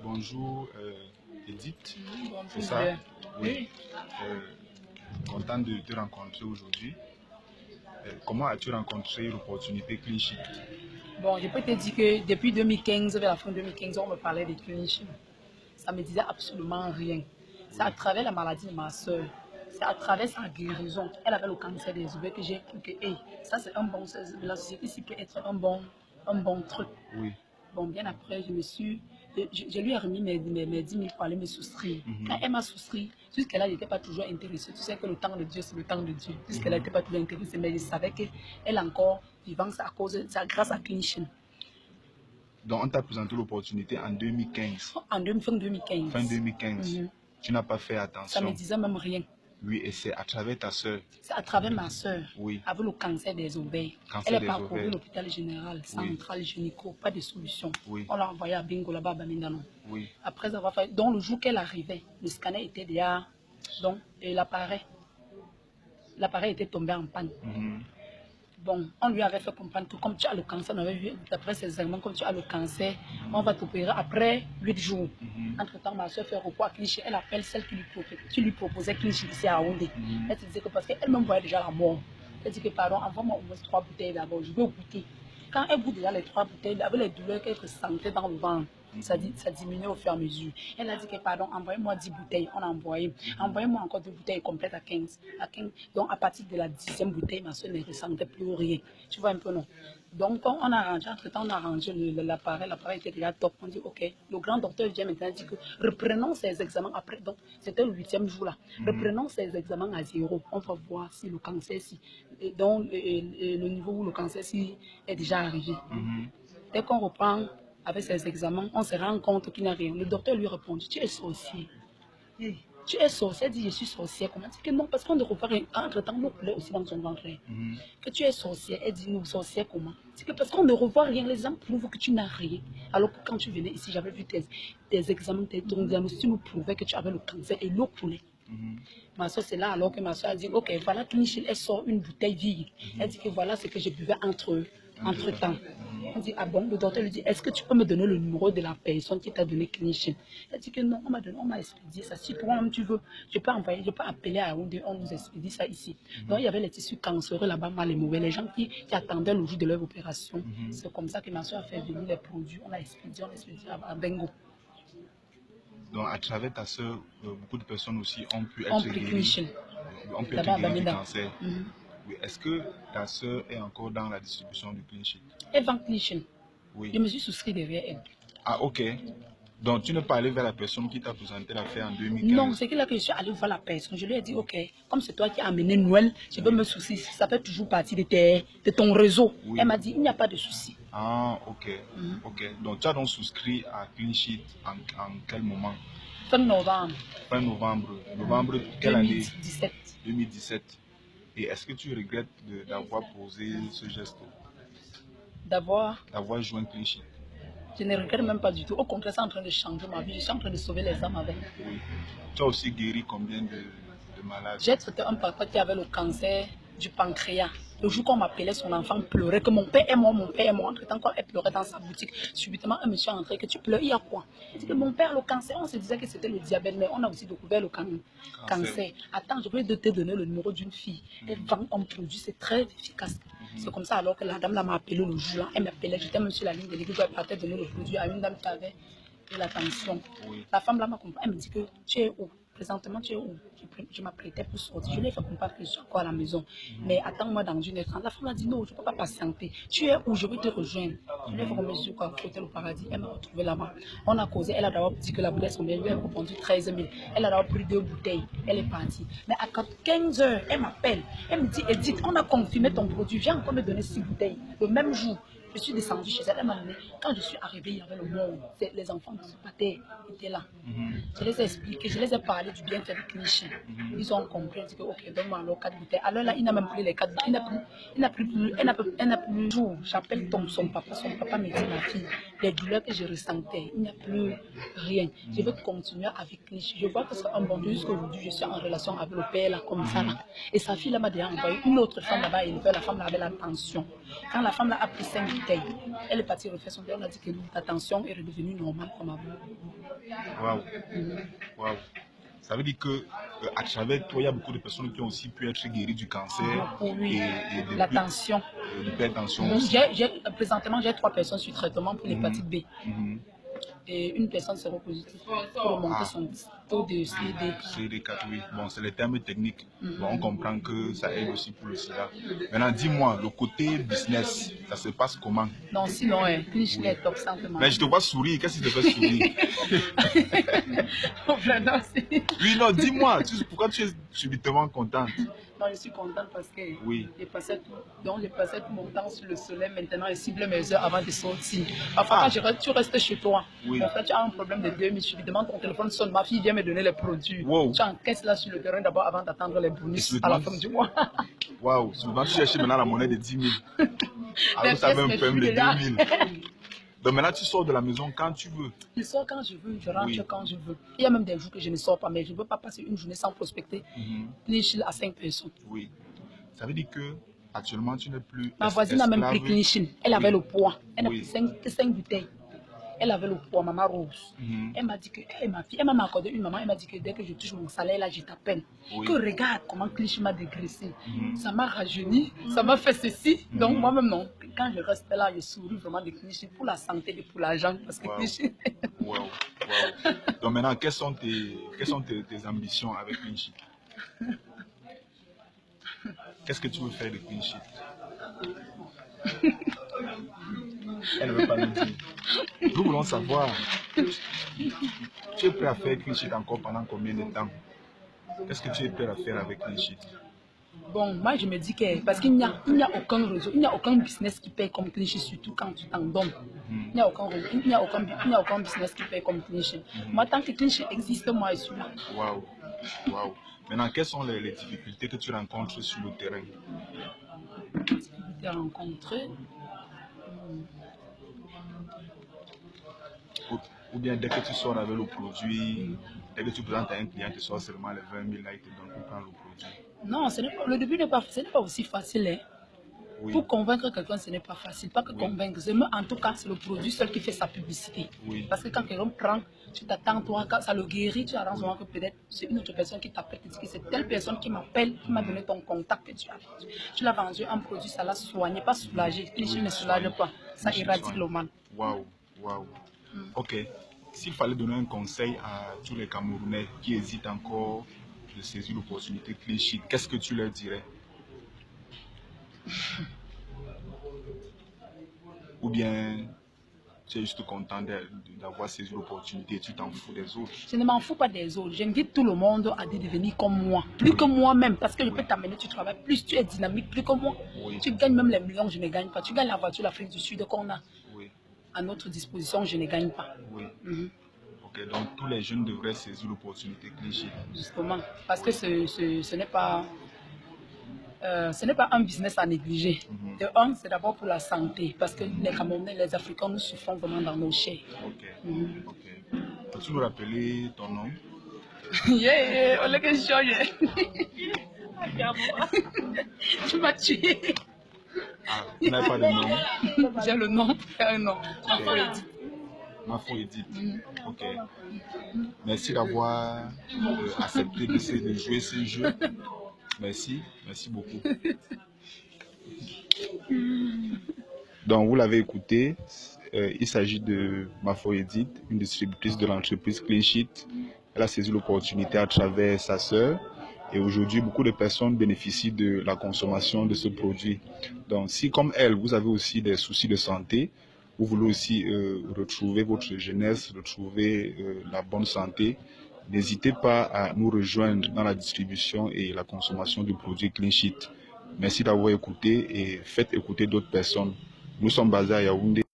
Bonjour Edith, Bonjour. c'est ça? Oui. Content de te rencontrer aujourd'hui. Comment as-tu rencontré l'opportunité Clean-Sheet? Bon, je peux te dire que depuis 2015, vers la fin 2015, on me parlait de Clean-Sheet. Ça ne me disait absolument rien. C'est à travers la maladie de ma soeur, c'est à travers sa guérison. Elle avait le cancer des ovaires que j'ai cru que hey, ça c'est un bon, la société ici peut être un bon truc. Oui. Bon, bien après, je lui ai remis mes 10 000 pour aller me souscrire. Quand elle m'a souscrit, jusqu'à-là, elle n'était pas toujours intéressée. Tu sais que le temps de Dieu, c'est le temps de Dieu. Jusqu'à-là, elle n'était pas toujours intéressée, mais je savais qu'elle est encore vivante c'est grâce à Clean-Sheet. Donc, on t'a présenté l'opportunité en 2015. Fin 2015. Fin 2015. Tu n'as pas fait attention. Ça ne me disait même rien. Oui, et c'est à travers ta soeur. C'est à travers ma soeur, oui. Avec le cancer des ovaires. Elle est parcourue l'hôpital général, central, gynéco, pas de solution. Oui. On l'a envoyée à Bingo là-bas à Bamindano. Oui. Après avoir fait, donc le jour qu'elle arrivait, le scanner était déjà, donc l'appareil était tombé en panne. Bon, on lui avait fait comprendre que comme tu as le cancer, on avait vu d'après ses examens, comme tu as le cancer, on va t'opérer après 8 jours. Entre-temps, ma soeur fait recours à Clean-Sheet. Elle appelle celle qui lui proposait Clean-Sheet ici à Yaoundé. Elle se disait que parce qu'elle-même voyait déjà la mort. Elle dit que pardon, envoie-moi au moins 3 bouteilles d'abord, je veux goûter. Quand elle goûte déjà les 3 bouteilles, avec les douleurs qu'elle ressentait dans le ventre, ça diminue au fur et à mesure. Elle a dit que pardon, envoyez-moi 10 bouteilles. On a envoyé. Envoyez-moi encore 2 bouteilles complètes à 15. Donc à partir de la 10e bouteille, ma soeur ne ressentait plus rien. Tu vois un peu, non? Donc on a arrangé, entre-temps, on a arrangé l'appareil. L'appareil était déjà top. On dit ok. Le grand docteur vient maintenant dire que reprenons ces examens après. Donc c'était le 8e jour là. Reprenons ces examens à 0. On va voir si le cancer, donc le niveau où le cancer est déjà arrivé. Dès qu'on reprend avec ses examens, on se rend compte qu'il n'y a rien. Le docteur lui répond, tu es sorcier. Tu es sorcier, elle dit je suis sorcière. Comment? Elle dit que non, parce qu'on ne revoit rien. Entre-temps, nous pleure aussi dans son ventre. Que tu es sorcière, elle dit nous sorcière comment? C'est que parce qu'on ne revoit rien, les gens prouvent que tu n'as rien. Alors que quand tu venais ici, j'avais vu tes examens, ton diagnostic nous prouvait que tu avais le cancer et l'eau coulait. Ma soeur, c'est là alors que ma soeur a dit, ok, voilà, Clean-Sheet, elle sort une bouteille vide. Elle dit que voilà ce que je buvais entre-temps. On dit, ah bon, le docteur lui dit, est-ce que tu peux me donner le numéro de la personne qui t'a donné Clean-Sheet? Elle dit que non, on m'a expédié ça. Si toi-même tu veux, je peux appeler à Yaoundé, on nous expédie ça ici. Donc il y avait les tissus cancéreux là-bas, mal et mauvais, les gens qui attendaient le jour de leur opération. C'est comme ça que ma soeur a fait venir les produits, on a expédié à Bengo. Donc à travers ta soeur, beaucoup de personnes aussi ont pu être guéries. On peut être guéri du cancer. Oui. Est-ce que ta soeur est encore dans la distribution du Clean-Sheet? Elle vend Clean-Sheet. Oui. Je me suis souscrit derrière elle. Ah, ok. Donc, tu ne pas allé vers la personne qui t'a présenté l'affaire en 2015? Non, c'est que là que je suis allée voir la personne. Je lui ai dit, ok, comme c'est toi qui as amené Noël, je peux me soucier. Ça fait toujours partie de ton réseau. Oui. Elle m'a dit, il n'y a pas de souci. Ah, ok. Ok. Donc, tu as donc souscrit à Clean-Sheet en quel moment? Fin novembre. Fin novembre. Novembre, quelle année? 2017. 2017. Et est-ce que tu regrettes d'avoir posé ce geste? D'avoir joint Clean-Sheet? Je ne regrette même pas du tout. Au contraire, c'est en train de changer ma vie. Je suis en train de sauver les âmes avec. Oui. Tu as aussi guéri combien de malades? J'ai traité un papa qui avait le cancer du pancréas. Le jour qu'on m'appelait, son enfant pleurait, que mon père est mort, mon père est mort. Entre-temps, quand elle pleurait dans sa boutique, subitement, un monsieur est entré, que tu pleures, il y a quoi? Il dit que mon père, le cancer, on se disait que c'était le diabète, mais on a aussi découvert le cancer. Attends, je peux te donner le numéro d'une fille. Elle vend un produit, c'est très efficace. C'est comme ça, alors que la dame m'a appelé le jour-là, elle m'appelait, j'étais même sur la ligne de l'église, elle partait donner le produit à une dame qui avait de la tension. Oui. La femme là m'a compris, elle me dit que tu es où? Présentement, tu es où? Je m'apprêtais pour sortir. Je lui ai fait comprendre que je suis encore à la maison. Mais attends-moi dans une heure. La femme a dit non, je ne peux pas patienter. Tu es où? Je vais te rejoindre. Je lui ai fait comprendre que je suis à côté du paradis. Elle m'a retrouvée là-bas. On a causé. Elle a d'abord dit que la bouteille sont bien. Je lui ai répondu 13 000. Elle a d'abord pris 2 bouteilles. Elle est partie. Mais à 15 heures, elle m'appelle. Elle me dit, Edith, on a confirmé ton produit. Viens encore me donner 6 bouteilles. Le même jour. Je suis descendue chez elle, elle m'a donné. Quand je suis arrivée, il y avait le monde. Les enfants de ce pâté étaient là. Je les ai expliqués, je les ai parlé du bienfait du Clean-Sheet. Ils ont compris, ils ont dit que ok, donne-moi alors 4 bouteilles. Alors là, il n'a même plus les 4 bouteilles. Il n'a plus jour. J'appelle son papa me dit, ma fille, les douleurs que je ressentais, il n'y a plus rien. Je veux continuer avec Clean-Sheet. Je vois que c'est un bon Dieu. Jusqu'à aujourd'hui, je suis en relation avec le père là, comme ça là. Et sa fille là m'a déjà envoyé une autre femme là-bas, la femme là avait la tension. Quand la femme là a pris 5 bouteilles, bouteille. Elle est partie refaire son bouteille. On a dit que ta tension est redevenue normale comme avant. Waouh. Waouh. Ça veut dire que à travers toi, il y a beaucoup de personnes qui ont aussi pu être guéries du cancer oui. et de la tension. L'hypertension. Présentement, j'ai 3 personnes sur traitement pour l'hépatite B. Et une personne séropositive pour remonter son taux de CD4. CD4, oui. Bon, c'est les termes techniques. Bon, on comprend que ça aide aussi pour le sida. Maintenant, dis-moi, le côté business, ça se passe comment? Non, sinon, Clinch est top simplement. Mais je te vois sourire, qu'est-ce qui te fait sourire? Oui, non, dis-moi, pourquoi tu es subitement contente? Non, je suis contente parce que oui. j'ai passé tout mon temps sur le soleil maintenant et cible mes heures avant de sortir. Parfois, quand tu restes chez toi, quand tu as un problème de 2 minutes, tu lui demandes ton téléphone sonne, ma fille vient me donner les produits. Wow. Tu encaisses là sur le terrain d'abord avant d'attendre les bonus à la fin du mois. Waouh, souvent tu cherches maintenant la monnaie de 10 000. Alors ça même fait de 2 000. Donc maintenant, tu sors de la maison quand tu veux. Je sors quand je veux, je rentre quand je veux. Il y a même des jours que je ne sors pas, mais je ne veux pas passer une journée sans prospecter. Clinch à 5 personnes. Oui. Ça veut dire que actuellement, tu n'es plus. Ma voisine a même pris Clinch. Elle avait le poids. Elle a pris 5 bouteilles. Elle avait le poids, maman Rose. Elle m'a dit que, ma fille, elle m'a accordé une maman, elle m'a dit que dès que je touche mon salaire, là, je t'appelle. Que regarde comment Clinch m'a dégraissé. Ça m'a rajeuni, ça m'a fait ceci. Donc moi-même, non. Quand je reste là, je souris vraiment de Clinch pour la santé et pour l'argent. Parce que Clinch... Donc maintenant, quelles sont tes ambitions avec Clinch? Qu'est-ce que tu veux faire de Clinch? Elle ne veut pas nous dire. Nous voulons savoir, tu es prêt à faire Clinch encore pendant combien de temps? Qu'est-ce que tu es prêt à faire avec Clinch? Bon, moi je me dis que, parce qu'il n'y a aucun réseau, il n'y a aucun business qui paye comme Clinch, surtout quand tu t'en donnes. Il n'y a aucun business qui paye comme Clinch. Moi, tant que Clinch existe, moi je suis là. Waouh, waouh. Maintenant, quelles sont les difficultés que tu rencontres sur le terrain? Les difficultés rencontrées. Ou bien dès que tu sors avec le produit, dès que tu présentes à un client, tu sors seulement les 20 000 là, il te donne pour prendre le produit. Non, le début n'est pas aussi facile. Hein. Oui. Pour convaincre quelqu'un, ce n'est pas facile. Pas que convaincre, mais en tout cas, c'est le produit seul qui fait sa publicité. Parce que quand quelqu'un prend, tu t'attends, toi, quand ça le guérit, tu arranges que peut-être c'est une autre personne qui t'appelle, qui dit que c'est telle personne qui m'appelle, qui m'a donné ton contact que tu as. Tu l'as vendu un produit, ça l'a soigné, pas soulagé. Clinch ne soulage pas, ça éradique le mal. Waouh, waouh. Ok. S'il fallait donner un conseil à tous les Camerounais qui hésitent encore de saisir l'opportunité Clinch, qu'est-ce que tu leur dirais? Ou bien tu es juste content d'avoir saisi l'opportunité et tu t'en fous des autres? Je ne m'en fous pas des autres. J'invite tout le monde à devenir comme moi. Plus que moi-même, parce que je peux t'amener, tu travailles, plus tu es dynamique, plus que moi. Tu gagnes même les millions, je ne gagne pas. Tu gagnes la voiture l'Afrique du Sud qu'on a à notre disposition, je ne gagne pas. Ok, donc tous les jeunes devraient saisir l'opportunité Clinch. Justement, parce que ce n'est pas un business à négliger. De un, c'est d'abord pour la santé, parce que les Camerounais, les Africains, nous souffrons vraiment dans nos chairs. Ok. Peux-tu nous rappeler ton nom? On l'a que changé. Tu m'as tué. Ah, tu n'as pas de nom? J'ai le nom, un nom. Mafo Edith. Ok. Merci d'avoir accepté de jouer ce jeu. Merci beaucoup. Donc, vous l'avez écouté, il s'agit de Mafo Edith, une distributrice de l'entreprise Clinch. Elle a saisi l'opportunité à travers sa sœur. Et aujourd'hui, beaucoup de personnes bénéficient de la consommation de ce produit. Donc, si comme elle, vous avez aussi des soucis de santé, vous voulez aussi retrouver votre jeunesse, retrouver la bonne santé, n'hésitez pas à nous rejoindre dans la distribution et la consommation du produit Clinch. Merci d'avoir écouté et faites écouter d'autres personnes. Nous sommes basés à Yaoundé.